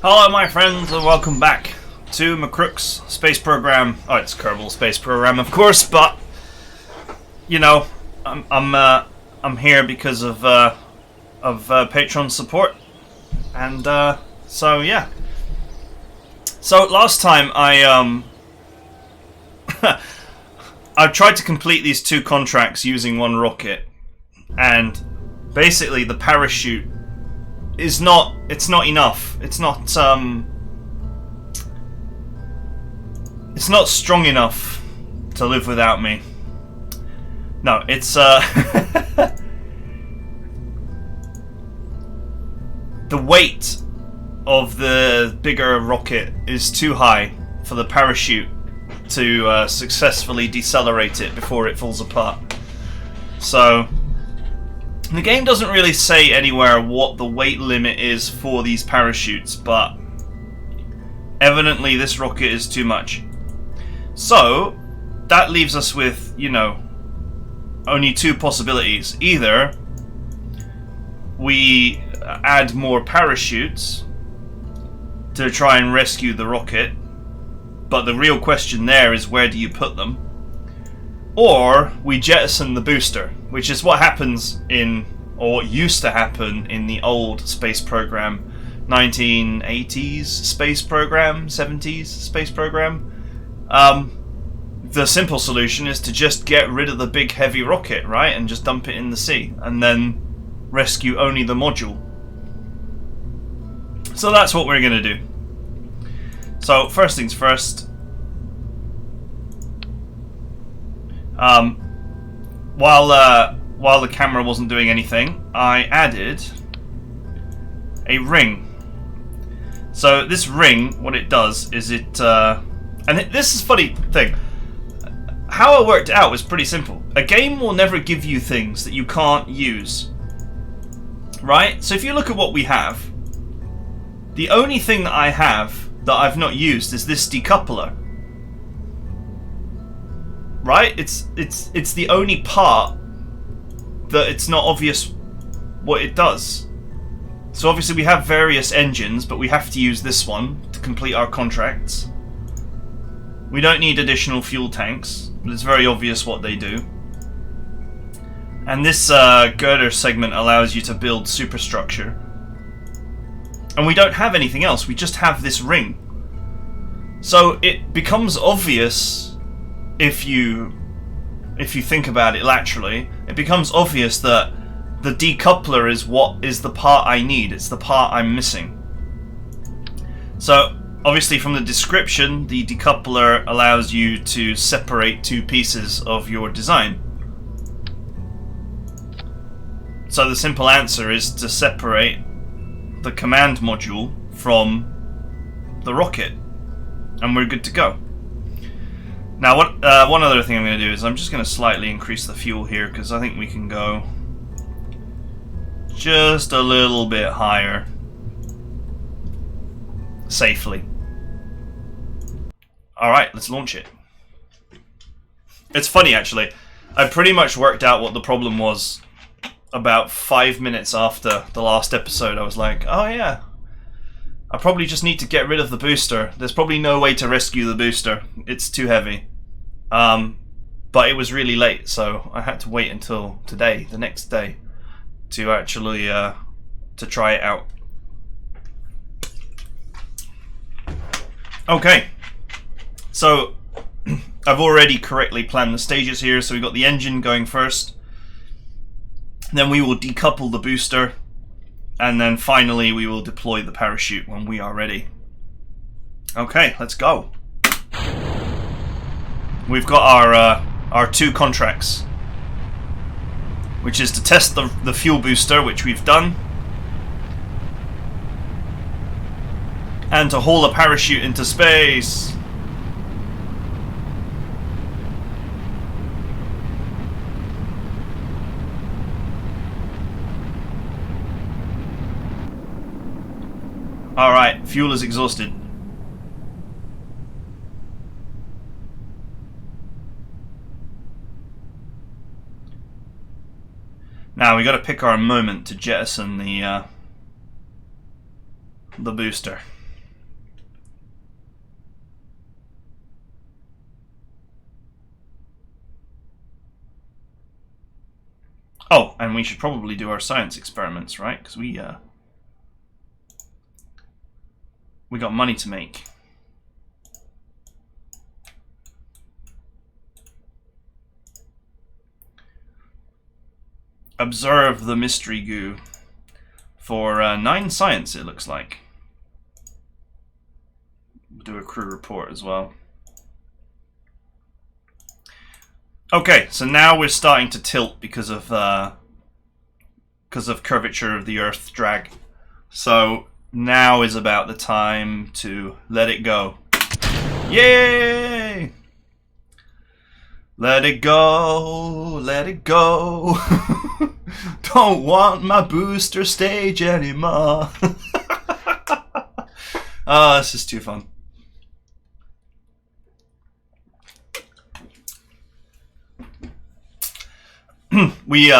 Hello my friends and welcome back to MCrooks space program. Oh, it's Kerbal space program of course, but you know, I'm here because of Patreon support. And so yeah. So last time I I tried to complete these two contracts using one rocket, and basically the parachute is not enough. It's not strong enough to live without me. No, it's the weight of the bigger rocket is too high for the parachute to successfully decelerate it before it falls apart. So the game doesn't really say anywhere what the weight limit is for these parachutes, but evidently this rocket is too much. So that leaves us with, you know, only two possibilities. Either we add more parachutes to try and rescue the rocket, but the real question there is where do you put them? Or we jettison the booster, which is what happens in, or used to happen in the old space program, 1980s space program, 70s space program. The simple solution is to just get rid of the big heavy rocket, right, and just dump it in the sea, and then rescue only the module. So that's what we're going to do. So first things first, while the camera wasn't doing anything, I added a ring. So this ring, what it does is this is a funny thing. How it worked out was pretty simple. A game will never give you things that you can't use, right? So if you look at what we have, the only thing that I have that I've not used is this decoupler. Right? It's the only part that it's not obvious what it does. So obviously we have various engines, but we have to use this one to complete our contracts. We don't need additional fuel tanks, but it's very obvious what they do. And this girder segment allows you to build superstructure. And we don't have anything else, we just have this ring. So it becomes obvious, if you think about it laterally, it becomes obvious that the decoupler is what is the part I need, it's the part I'm missing. So obviously from the description, the decoupler allows you to separate two pieces of your design. So the simple answer is to separate the command module from the rocket, and we're good to go. Now, one other thing I'm going to do is I'm just going to slightly increase the fuel here, because I think we can go just a little bit higher safely. Alright, let's launch it. It's funny actually, I pretty much worked out what the problem was about 5 minutes after the last episode. I was like, oh yeah, I probably just need to get rid of the booster. There's probably no way to rescue the booster. It's too heavy. But it was really late, so I had to wait until today, the next day, to actually to try it out. Okay, so I've already correctly planned the stages here. So we've got the engine going first, then we will decouple the booster, and then finally we will deploy the parachute when we are ready. Okay, let's go. We've got our two contracts, which is to test the fuel booster, which we've done, and to haul a parachute into space. Alright, fuel is exhausted. Now we got to pick our moment to jettison the booster. and we should probably do our science experiments, right? Because we got money to make. Observe the mystery goo for 9 science, it looks like. We'll do a crew report as well. Okay, so now we're starting to tilt because of curvature of the Earth drag. So now is about the time to let it go. Yay! Let it go, let it go. Don't want my booster stage anymore. Oh, this is too fun. We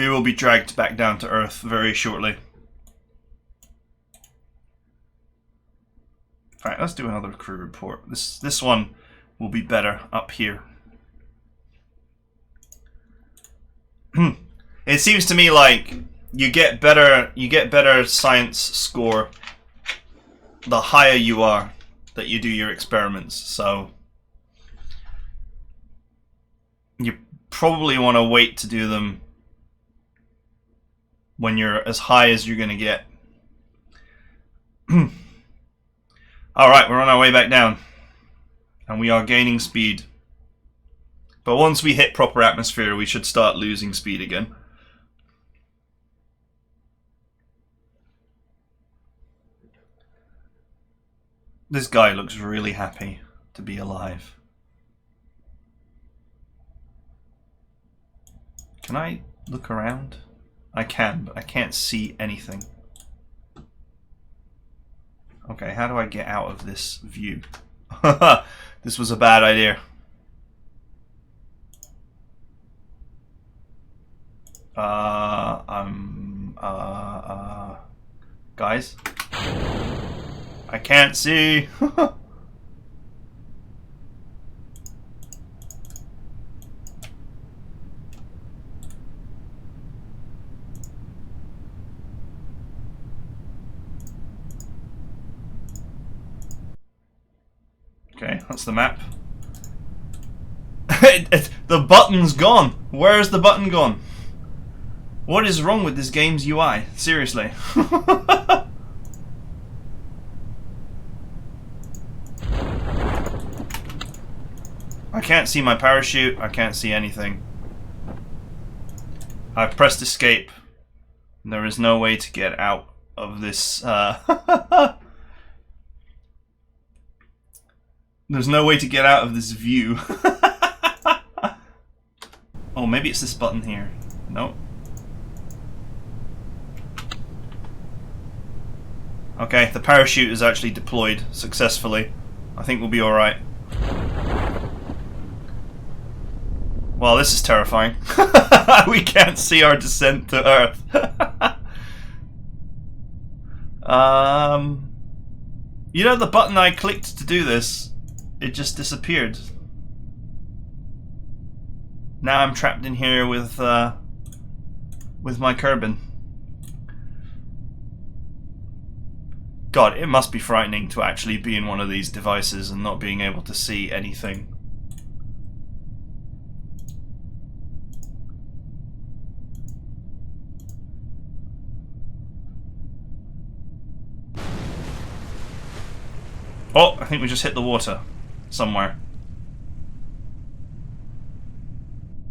will be dragged back down to Earth very shortly. Alright, let's do another crew report. This one will be better up here. It seems to me like you get better science score the higher you are that you do your experiments. So you probably want to wait to do them when you're as high as you're going to get. Alright, we're on our way back down. And we are gaining speed. But once we hit proper atmosphere, we should start losing speed again. This guy looks really happy to be alive. Can I look around? I can, but I can't see anything. Okay, how do I get out of this view? This was a bad idea. Guys? I can't see. Okay, that's the map. The button's gone. Where's the button gone? What is wrong with this game's UI? Seriously. I can't see my parachute. I can't see anything. I've pressed escape. There is no way to get out of this. There's no way to get out of this view. Oh, maybe it's this button here. No. Okay, the parachute is actually deployed successfully. I think we'll be alright. Well, this is terrifying. We can't see our descent to Earth. You know the button I clicked to do this? It just disappeared. Now I'm trapped in here with my Kerbal. God, it must be frightening to actually be in one of these devices and not being able to see anything. Oh, I think we just hit the water somewhere.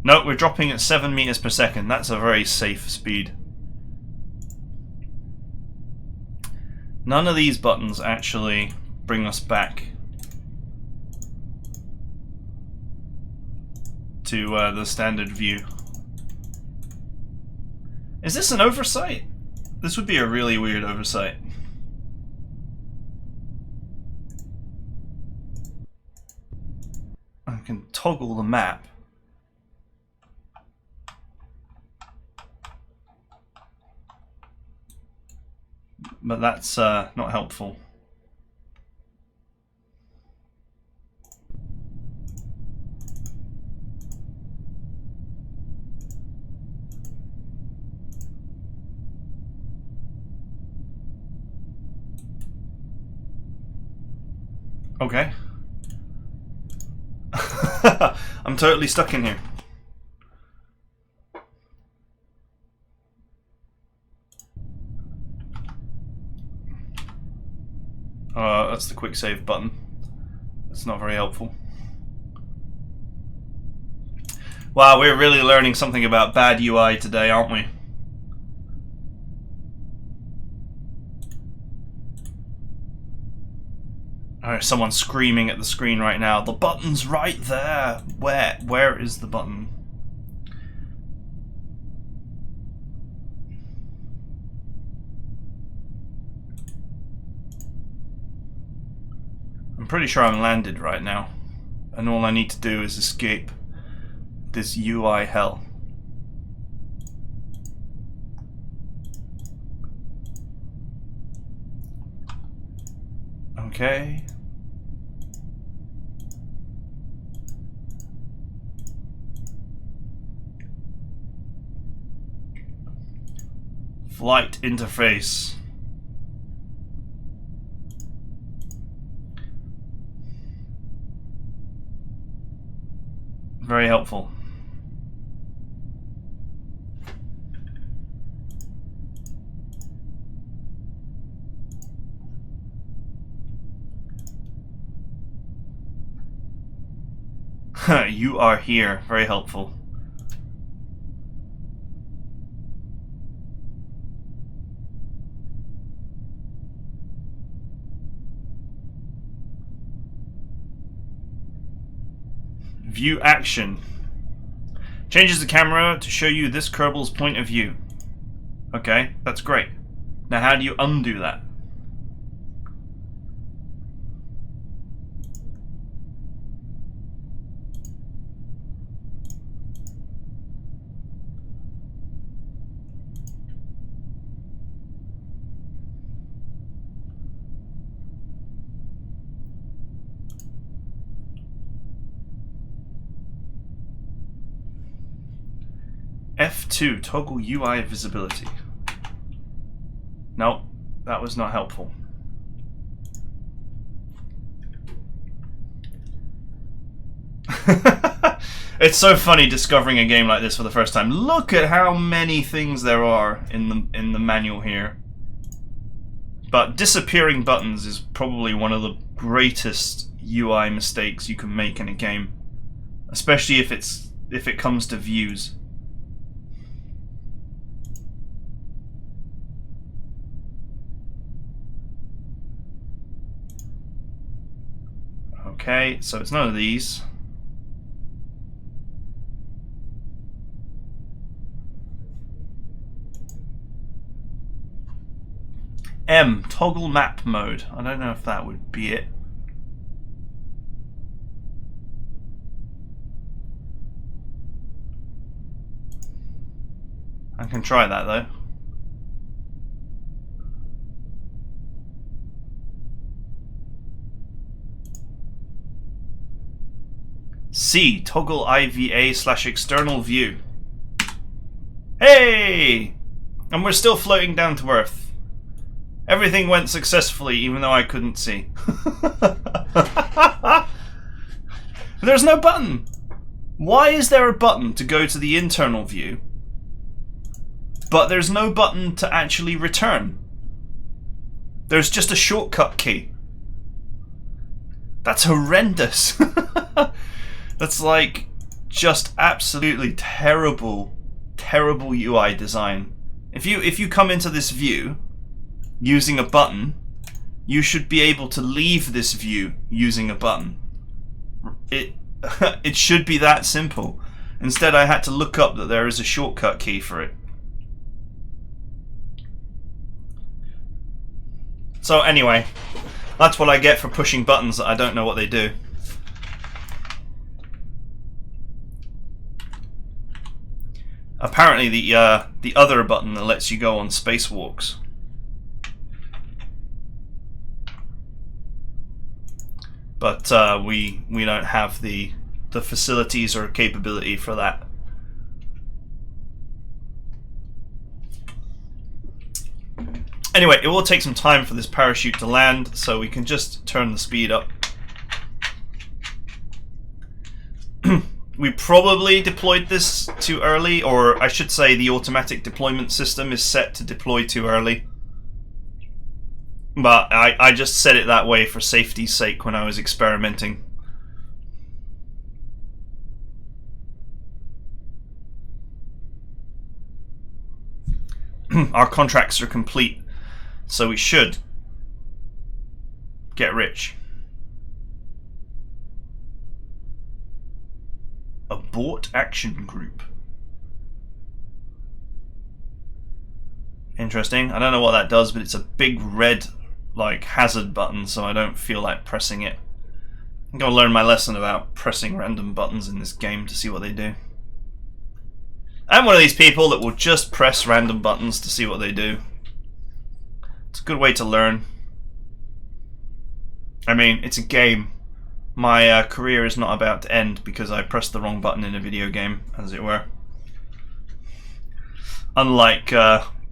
No, we're dropping at 7 meters per second. That's a very safe speed. None of these buttons actually bring us back to the standard view. Is this an oversight? This would be a really weird oversight. I can toggle the map. But that's not helpful. Okay. I'm totally stuck in here. That's the quick save button. That's not very helpful. Wow, we're really learning something about bad UI today, aren't we? Alright, someone's screaming at the screen right now. The button's right there! Where is the button? I'm pretty sure I'm landed right now. And all I need to do is escape this UI hell. Okay. Flight interface. Very helpful. You are here. Very helpful. View action. Changes the camera to show you this Kerbal's point of view. Okay, that's great. Now how do you undo that? F2, toggle UI visibility. No, that was not helpful. It's so funny discovering a game like this for the first time. Look at how many things there are in the manual here. But disappearing buttons is probably one of the greatest UI mistakes you can make in a game, especially if it comes to views. Okay, so it's none of these. M, toggle map mode. I don't know if that would be it. I can try that though. C, toggle IVA/external view. Hey! And we're still floating down to Earth. Everything went successfully, even though I couldn't see. There's no button! Why is there a button to go to the internal view, but there's no button to actually return? There's just a shortcut key. That's horrendous. That's like just absolutely terrible, terrible UI design. If you come into this view using a button, you should be able to leave this view using a button. It should be that simple. Instead, I had to look up that there is a shortcut key for it. So anyway, that's what I get for pushing buttons that I don't know what they do. Apparently the other button that lets you go on spacewalks. But we don't have the facilities or capability for that. Anyway, it will take some time for this parachute to land, so we can just turn the speed up We probably deployed this too early, or I should say the automatic deployment system is set to deploy too early. But I just set it that way for safety's sake when I was experimenting. Our contracts are complete, so we should get rich. Abort action group. Interesting. I don't know what that does, but it's a big red, like, hazard button, so I don't feel like pressing it. I'm gonna learn my lesson about pressing random buttons in this game to see what they do. I'm one of these people that will just press random buttons to see what they do. It's a good way to learn. I mean, it's a game. My career is not about to end because I pressed the wrong button in a video game, as it were. Unlike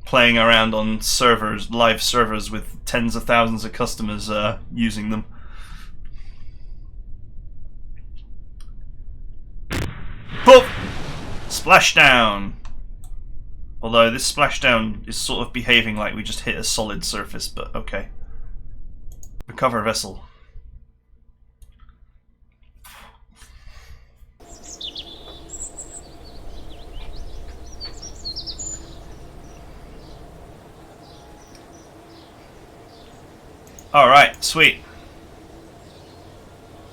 playing around on servers, live servers with tens of thousands of customers using them. Boop! Splashdown! Although this splashdown is sort of behaving like we just hit a solid surface, but okay. Recover vessel. Alright, sweet.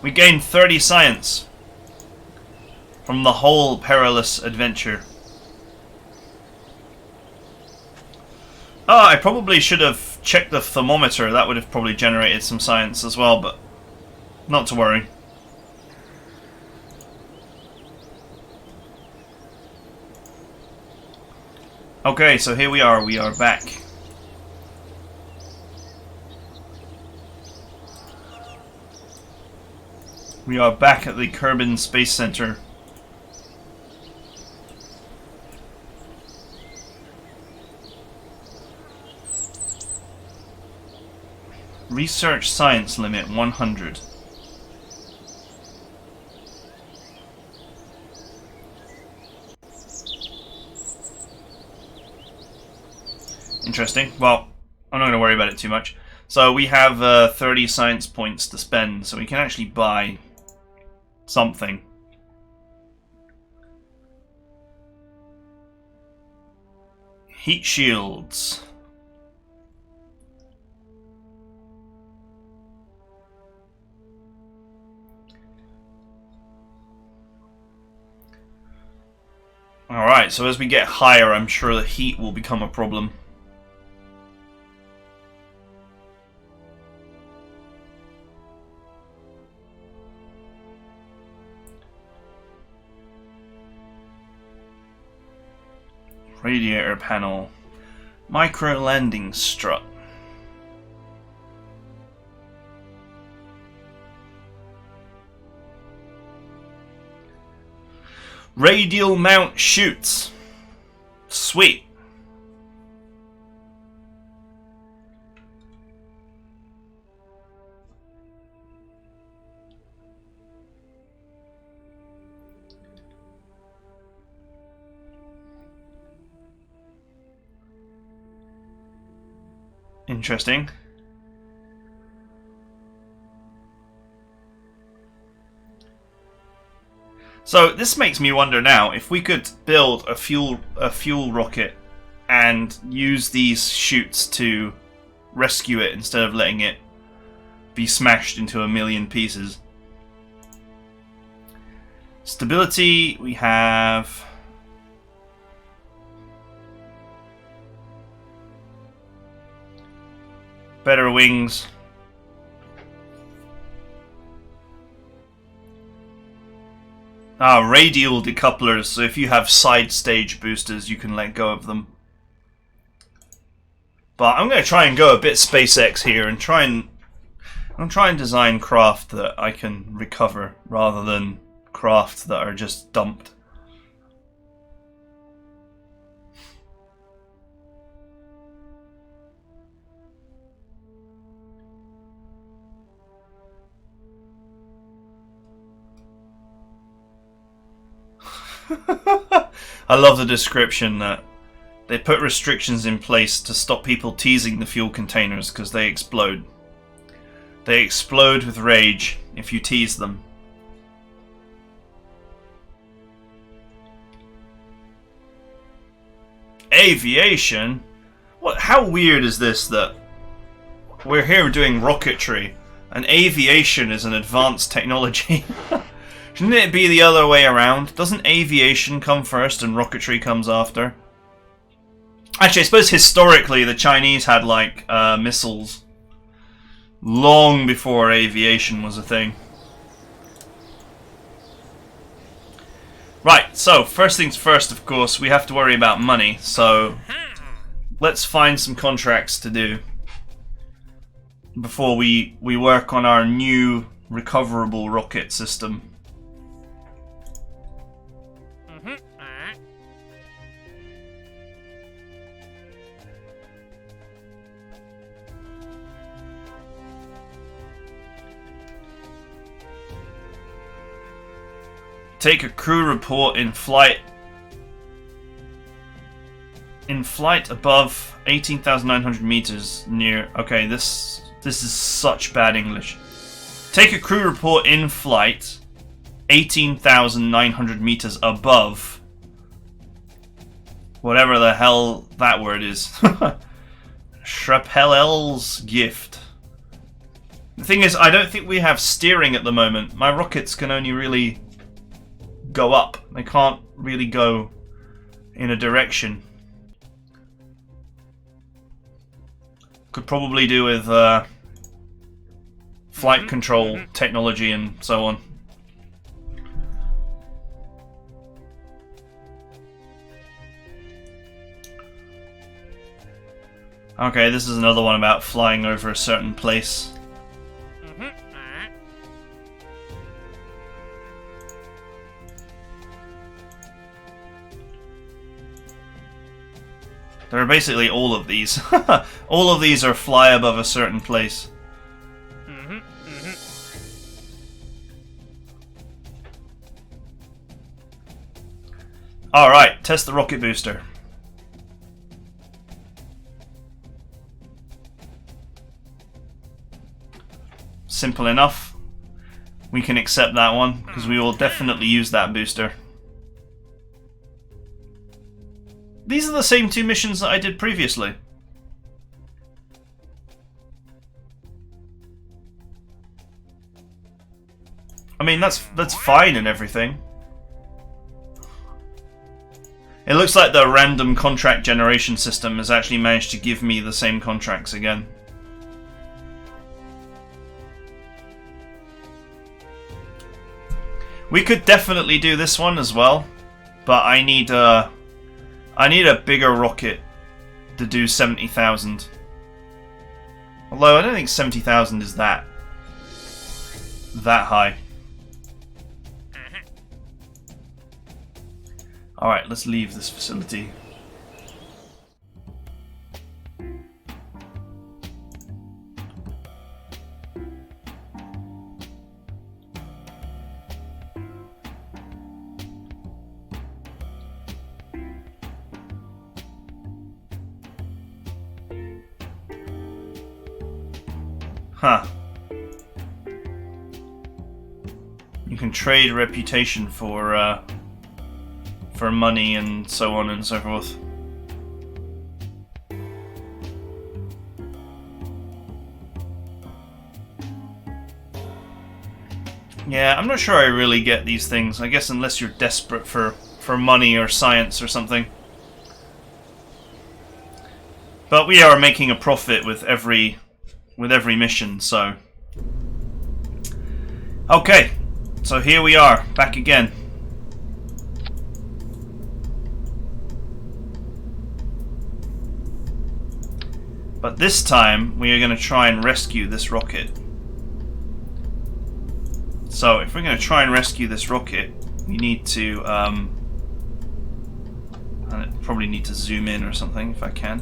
We gained 30 science from the whole perilous adventure. Oh, I probably should have checked the thermometer. That would have probably generated some science as well, but not to worry. Okay, so here we are back. We are back at the Kerbal Space Center. Research science limit 100. Interesting. Well, I'm not going to worry about it too much. So we have 30 science points to spend, so we can actually buy something. Heat shields. Alright, so as we get higher, I'm sure the heat will become a problem. Radiator panel. Micro landing strut. Radial mount chutes. Sweet. Interesting. So this makes me wonder now if we could build a fuel rocket and use these chutes to rescue it instead of letting it be smashed into a million pieces. Stability, we have better wings. Radial decouplers, so if you have side stage boosters you can let go of them. But I'm going to try and go a bit SpaceX here and try and design craft that I can recover rather than craft that are just dumped. I love the description that they put restrictions in place to stop people teasing the fuel containers because they explode. They explode with rage if you tease them. Aviation? What? How weird is this that we're here doing rocketry and aviation is an advanced technology? Shouldn't it be the other way around? Doesn't aviation come first and rocketry comes after? Actually, I suppose historically the Chinese had like missiles long before aviation was a thing. Right, so first things first, of course, we have to worry about money, so let's find some contracts to do before we work on our new recoverable rocket system. Take a crew report in flight. In flight above 18,900 meters near. Okay, this is such bad English. Take a crew report in flight 18,900 meters above. Whatever the hell that word is. Shrapnel's gift. The thing is, I don't think we have steering at the moment. My rockets can only really go up. They can't really go in a direction. Could probably do with flight control technology and so on. Okay, this is another one about flying over a certain place. There are basically all of these. All of these are fly above a certain place. Alright, test the rocket booster. Simple enough. We can accept that one, because we will definitely use that booster. These are the same two missions that I did previously. I mean, that's fine and everything. It looks like the random contract generation system has actually managed to give me the same contracts again. We could definitely do this one as well, but I need a bigger rocket to do 70,000. Although I don't think 70,000 is that high. Alright, let's leave this facility. Huh. You can trade reputation for money and so on and so forth. Yeah, I'm not sure I really get these things. I guess unless you're desperate for money or science or something. But we are making a profit with every mission, so... Okay, so here we are, back again. But this time, we are going to try and rescue this rocket. So, if we're going to try and rescue this rocket, we need to... I probably need to zoom in or something, if I can.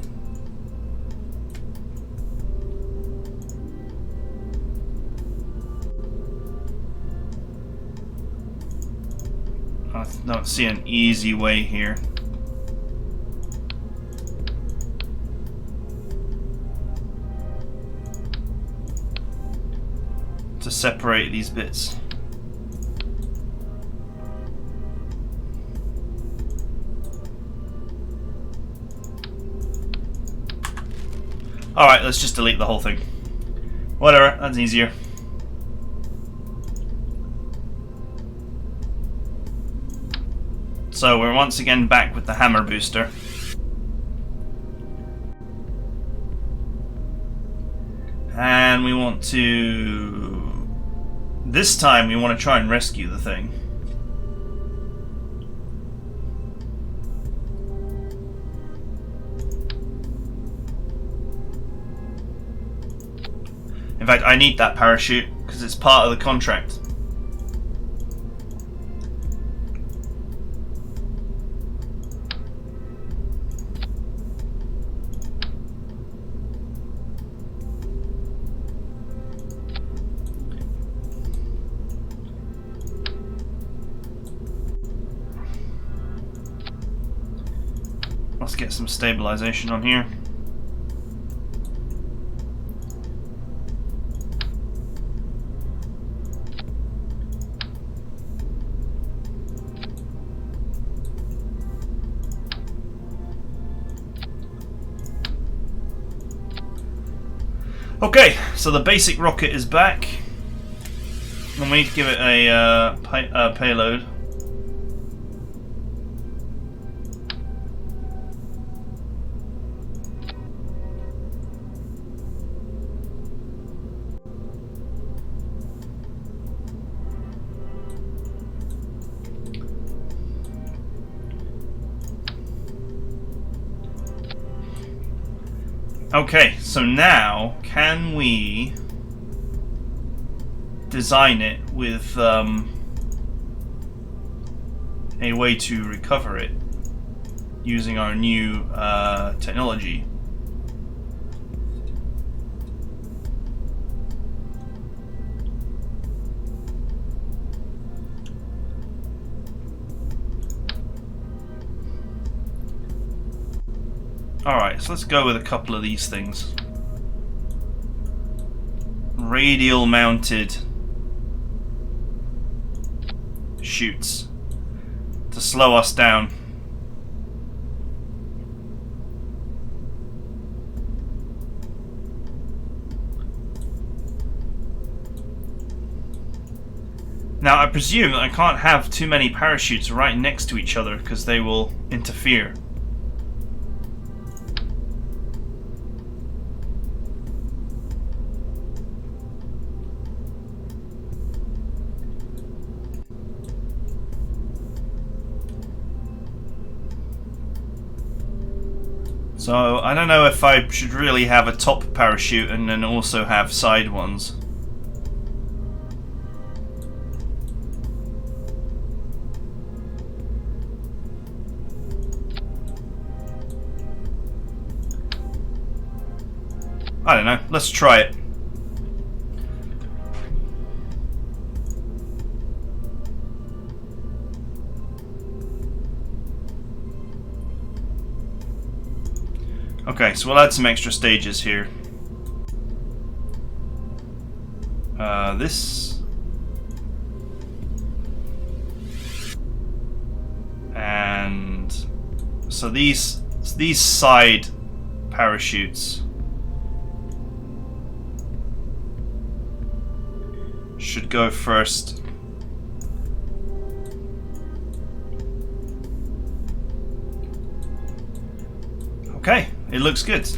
I don't see an easy way here. To separate these bits. Alright, let's just delete the whole thing. Whatever, that's easier. So we're once again back with the hammer booster. And we want to... This time we want to try and rescue the thing. In fact, I need that parachute because it's part of the contract. Let's get some stabilization on here. Okay, so the basic rocket is back, and we need to give it a payload. Okay, so now can we design it with a way to recover it using our new technology? Alright, so let's go with a couple of these things. Radial mounted chutes to slow us down. Now I presume that I can't have too many parachutes right next to each other because they will interfere. So, I don't know if I should really have a top parachute and then also have side ones. I don't know, let's try it. Okay, so we'll add some extra stages here. This. And so these side parachutes should go first. Okay, it looks good.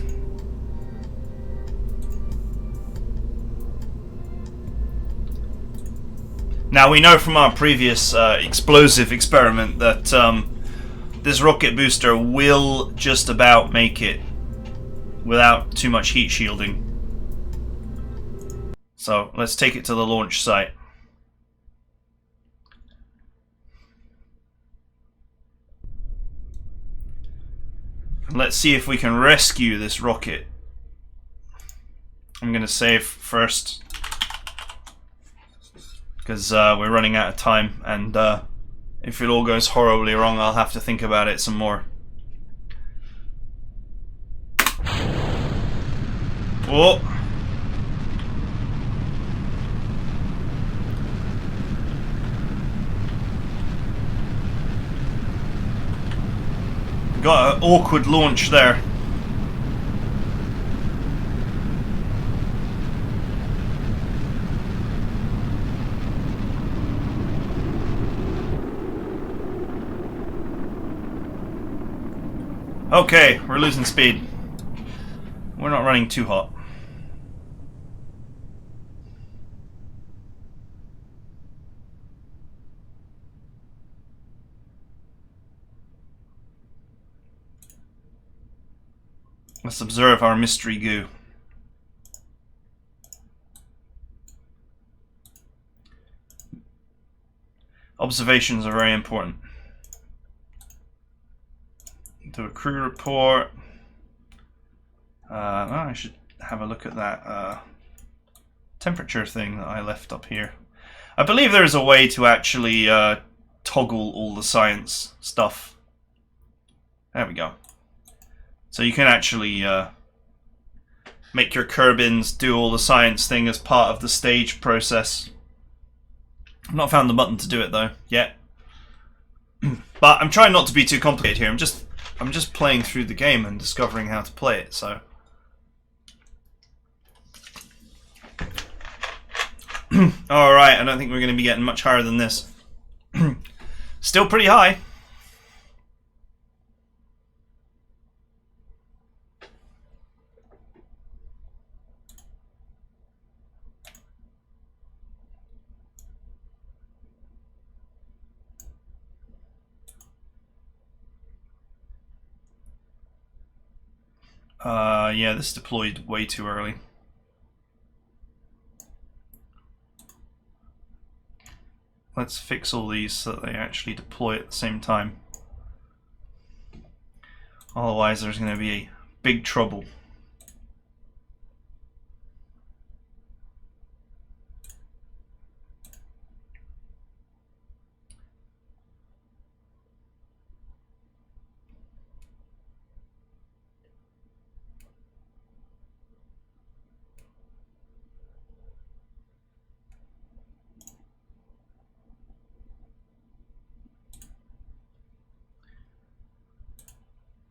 Now we know from our previous explosive experiment that this rocket booster will just about make it without too much heat shielding. So let's take it to the launch site. Let's see if we can rescue this rocket. I'm going to save first because we're running out of time and If it all goes horribly wrong, I'll have to think about it some more. Oh! Got an awkward launch there. Okay, we're losing speed. We're not running too hot. Let's observe our mystery goo. Observations are very important. Do a crew report. I should have a look at that temperature thing that I left up here. I believe there is a way to actually toggle all the science stuff. There we go. So you can actually make your Kerbins do all the science thing as part of the stage process. I've not found the button to do it though yet. But I'm trying not to be too complicated here. I'm just playing through the game and discovering how to play it, so. Alright, I don't think we're going to be getting much higher than this. Still pretty high. Yeah, this deployed way too early. Let's fix all these so that they actually deploy at the same time. Otherwise there's going to be big trouble.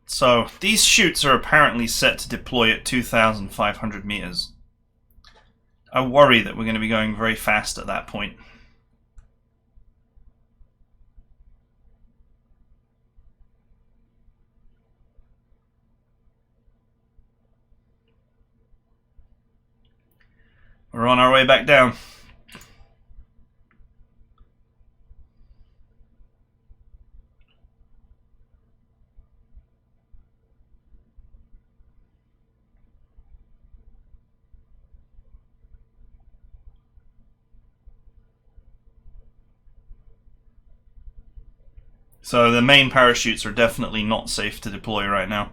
So, these chutes are apparently set to deploy at 2,500 meters. I worry that we're going to be going very fast at that point. We're on our way back down. So the main parachutes are definitely not safe to deploy right now.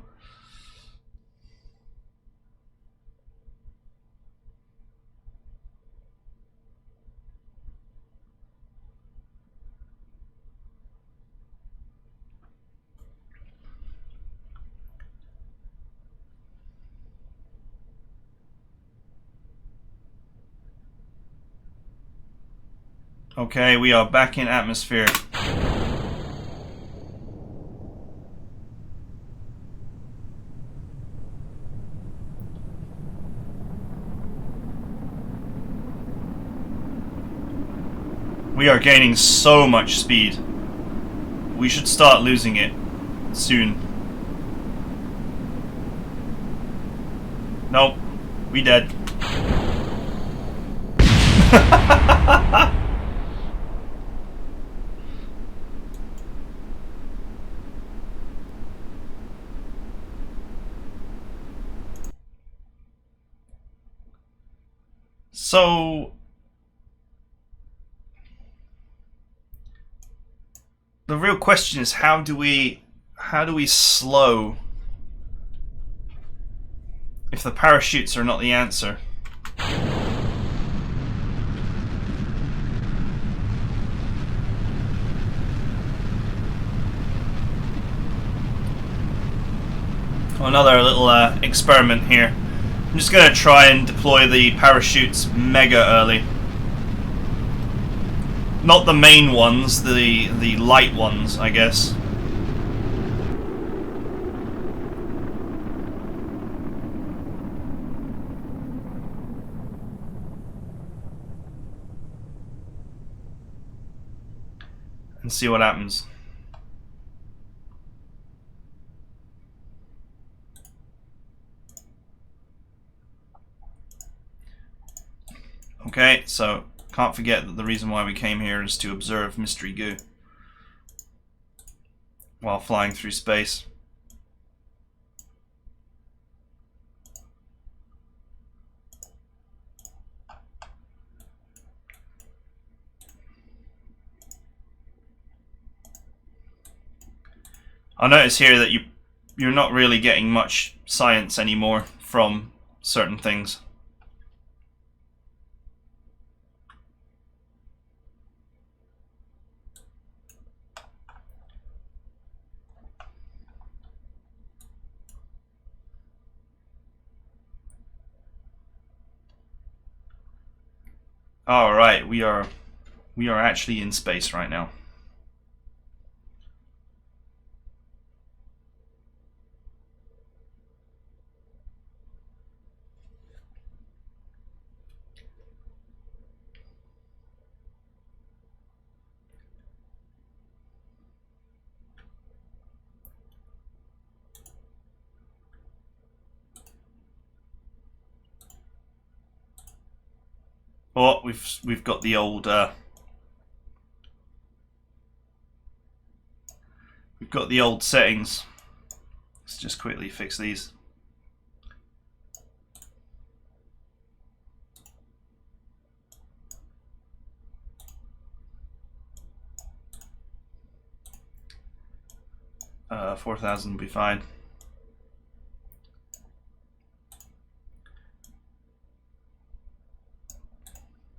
Okay, we are back in atmosphere. We are gaining so much speed. We should start losing it soon. Nope, we dead. So the real question is how do we slow if the parachutes are not the answer? Another little experiment here. I'm just going to try and deploy the parachutes mega early. Not the main ones, the light ones, I guess. And see what happens. Okay, so can't forget that the reason why we came here is to observe mystery goo while flying through space. I notice here that you're not really getting much science anymore from certain things. All right, we are actually in space right now. Oh, we've got the old we've got the old settings. Let's just quickly fix these. Uh, 4,000 will be fine.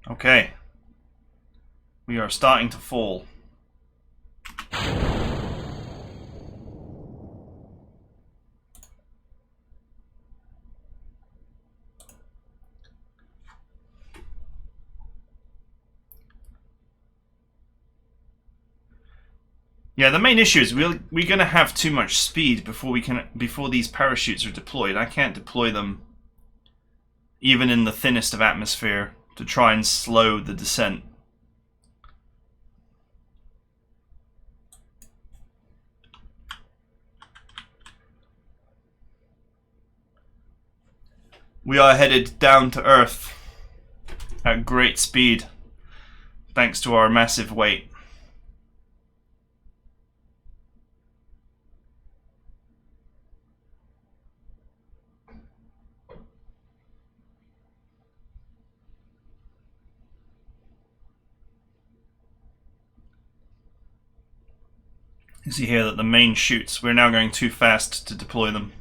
Okay, we are starting to fall. Yeah, the main issue is we're going to have too much speed before these parachutes are deployed. I can't deploy them even in the thinnest of atmosphere to try and slow the descent. We are headed down to Earth at great speed, thanks to our massive weight. You see here that the main chutes, we're now going too fast to deploy them.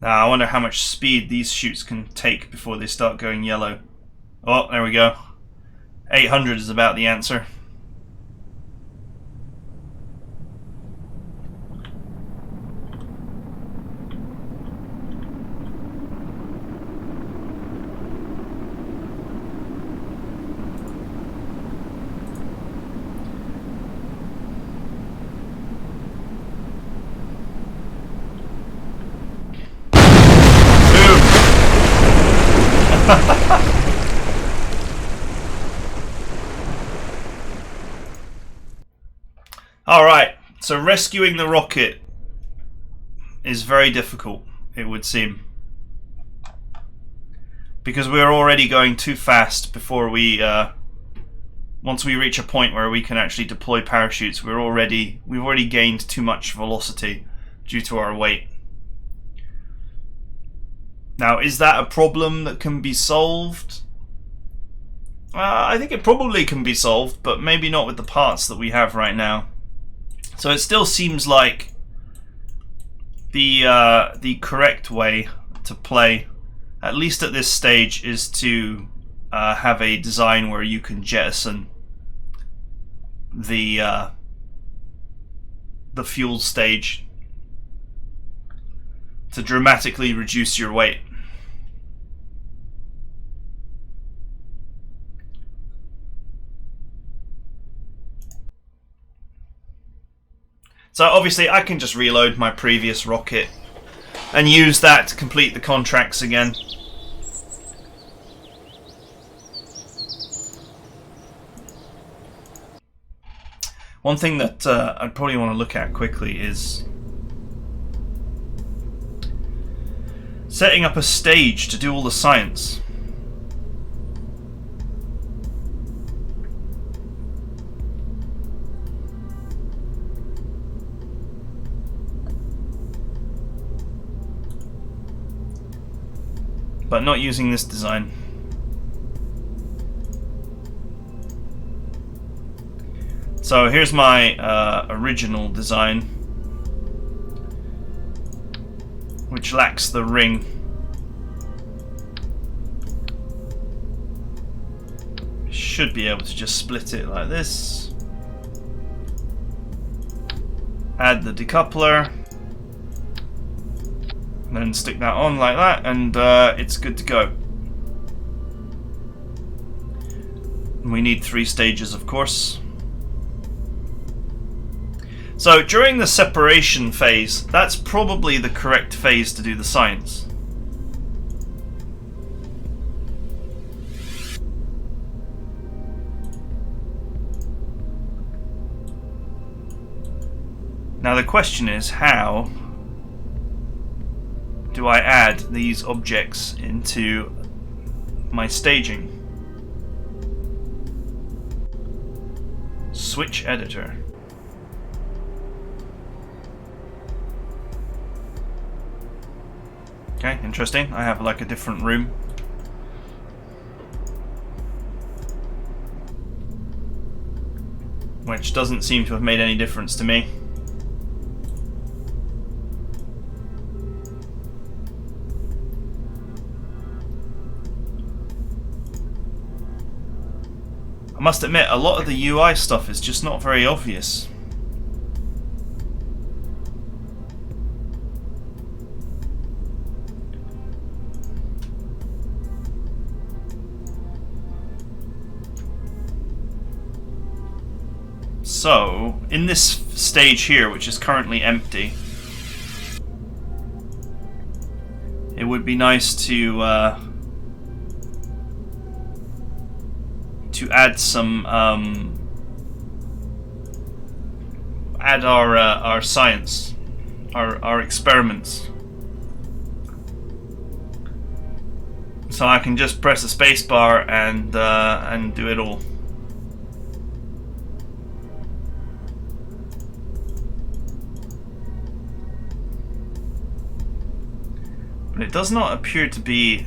Now I wonder how much speed these chutes can take before they start going yellow. Oh, there we go. 800 is about the answer. Alright, so rescuing the rocket is very difficult, it would seem. Because we're already going too fast before we... once we reach a point where we can actually deploy parachutes, we've already gained too much velocity due to our weight. Now, is that a problem that can be solved? I think it probably can be solved, but maybe not with the parts that we have right now. So it still seems like the correct way to play, at least at this stage, is to have a design where you can jettison the fuel stage to dramatically reduce your weight. So obviously I can just reload my previous rocket and use that to complete the contracts again. One thing that I'd probably want to look at quickly is setting up a stage to do all the science. But not using this design. So here's my original design, which lacks the ring. Should be able to just split it like this. Add the decoupler. And then stick that on like that, and it's good to go. And we need 3 stages, of course. So during the separation phase, that's probably the correct phase to do the science. Now the question is, how do I add these objects into my staging? Switch editor. Okay, interesting. I have like a different room. Which doesn't seem to have made any difference to me. I must admit, a lot of the UI stuff is just not very obvious. So, in this stage here, which is currently empty, it would be nice to add some add our science, our experiments. So I can just press the space bar and do it all. But it does not appear to be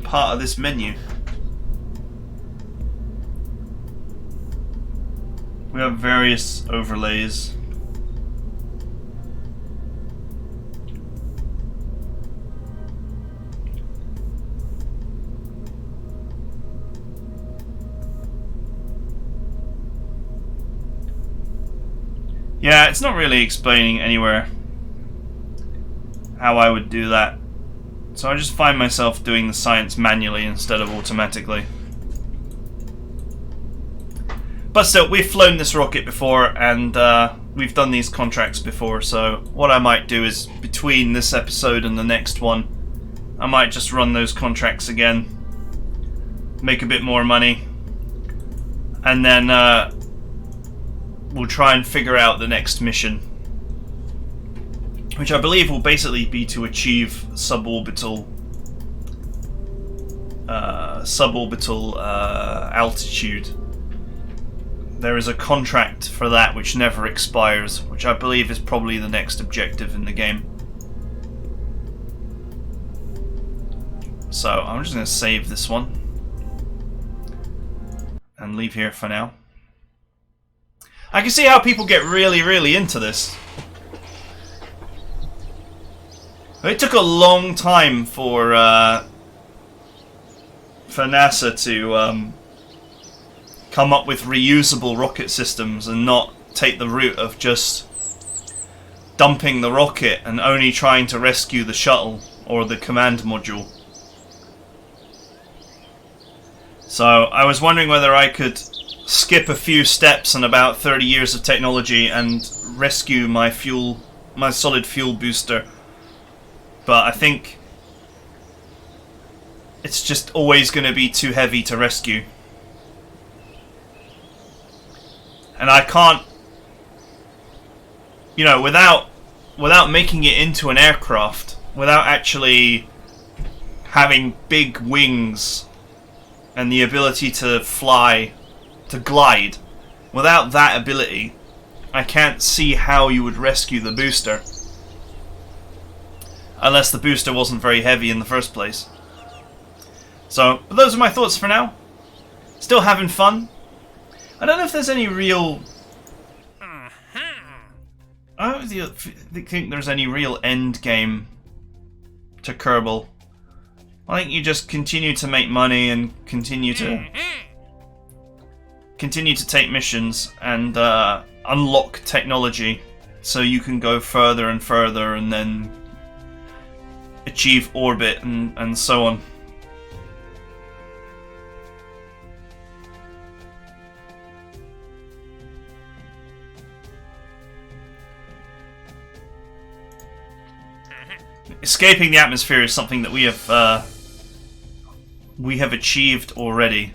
part of this menu. We have various overlays. Yeah, it's not really explaining anywhere how I would do that. So I just find myself doing the science manually instead of automatically. But still, we've flown this rocket before, and we've done these contracts before, so what I might do is, between this episode and the next one, I might just run those contracts again, make a bit more money, and then we'll try and figure out the next mission, which I believe will basically be to achieve suborbital altitude. There is a contract for that which never expires, which I believe is probably the next objective in the game. So I'm just going to save this one and leave here for now. I can see how people get really into this. It took a long time for NASA to come up with reusable rocket systems and not take the route of just dumping the rocket and only trying to rescue the shuttle or the command module. So I was wondering whether I could skip a few steps and about 30 years of technology and rescue my solid fuel booster. But I think it's just always going to be too heavy to rescue. And I can't, you know, without making it into an aircraft, without actually having big wings and the ability to fly, to glide, without that ability, I can't see how you would rescue the booster. Unless the booster wasn't very heavy in the first place. So, but those are my thoughts for now. Still having fun. I don't know if there's any real... I don't think there's any real end game to Kerbal. I think you just continue to make money and continue to take missions and unlock technology so you can go further and further and then achieve orbit and so on. Escaping the atmosphere is something that we have achieved already,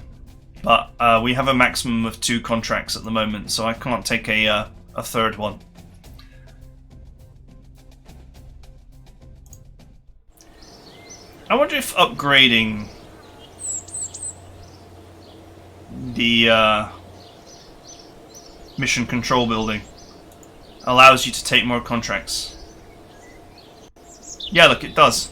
but we have a maximum of 2 contracts at the moment, so I can't take a third one. I wonder if upgrading the mission control building allows you to take more contracts. Yeah, look, it does.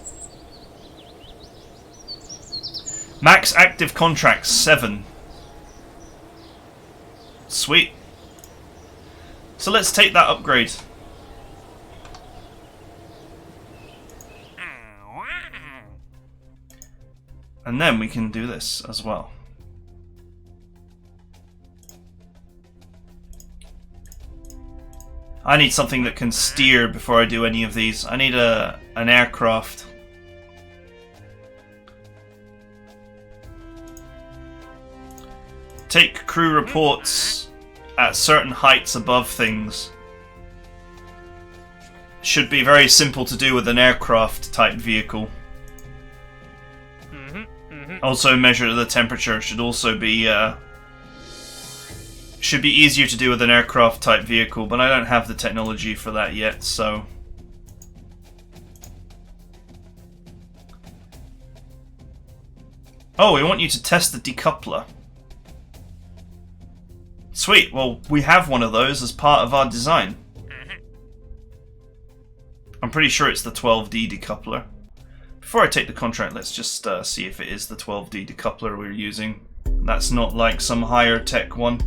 Max active contracts 7. Sweet. So let's take that upgrade. And then we can do this as well. I need something that can steer before I do any of these. I need an aircraft. Take crew reports at certain heights above things. Should be very simple to do with an aircraft type vehicle. Also measure the temperature should also be easier to do with an aircraft type vehicle, but I don't have the technology for that yet, so oh, we want you to test the decoupler. Sweet, well we have one of those as part of our design. I'm pretty sure it's the 12D decoupler. Before I take the contract, let's just see if it is the 12D decoupler we're using. That's not like some higher tech one.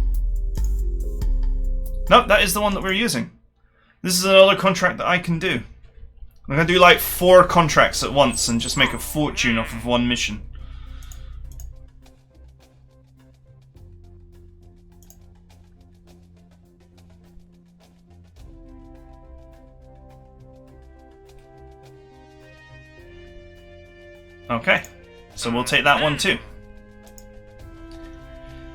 Nope, that is the one that we're using. This is another contract that I can do. I'm going to do like 4 contracts at once and just make a fortune off of one mission. Okay, so we'll take that one too.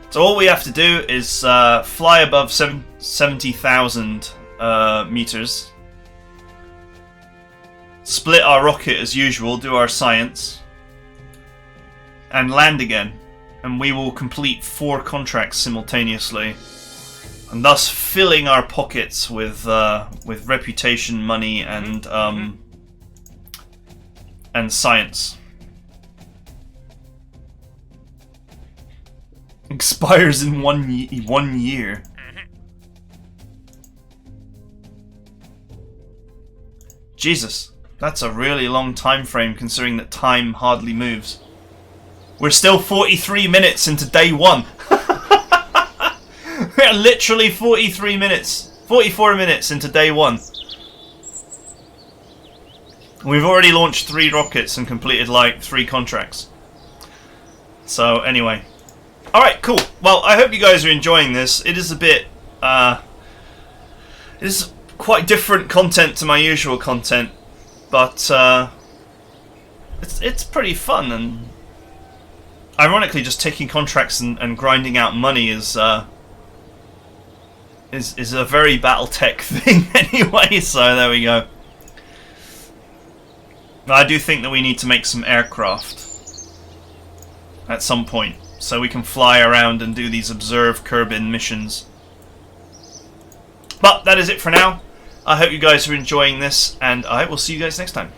So all we have to do is fly above 70,000 meters, split our rocket as usual, do our science, and land again. And we will complete 4 contracts simultaneously, and thus filling our pockets with reputation, money, and science. Expires in one year. Jesus, that's a really long time frame considering that time hardly moves. We're still 43 minutes into day 1. We're literally 44 minutes into day 1. We've already launched 3 rockets and completed like 3 contracts. So anyway, all right, cool. Well, I hope you guys are enjoying this. It is a bit, it is quite different content to my usual content, but it's pretty fun. And ironically, just taking contracts and grinding out money is a very BattleTech thing anyway. So there we go. I do think that we need to make some aircraft at some point, so we can fly around and do these observe Kerbal missions. But that is it for now. I hope you guys are enjoying this, and I will see you guys next time.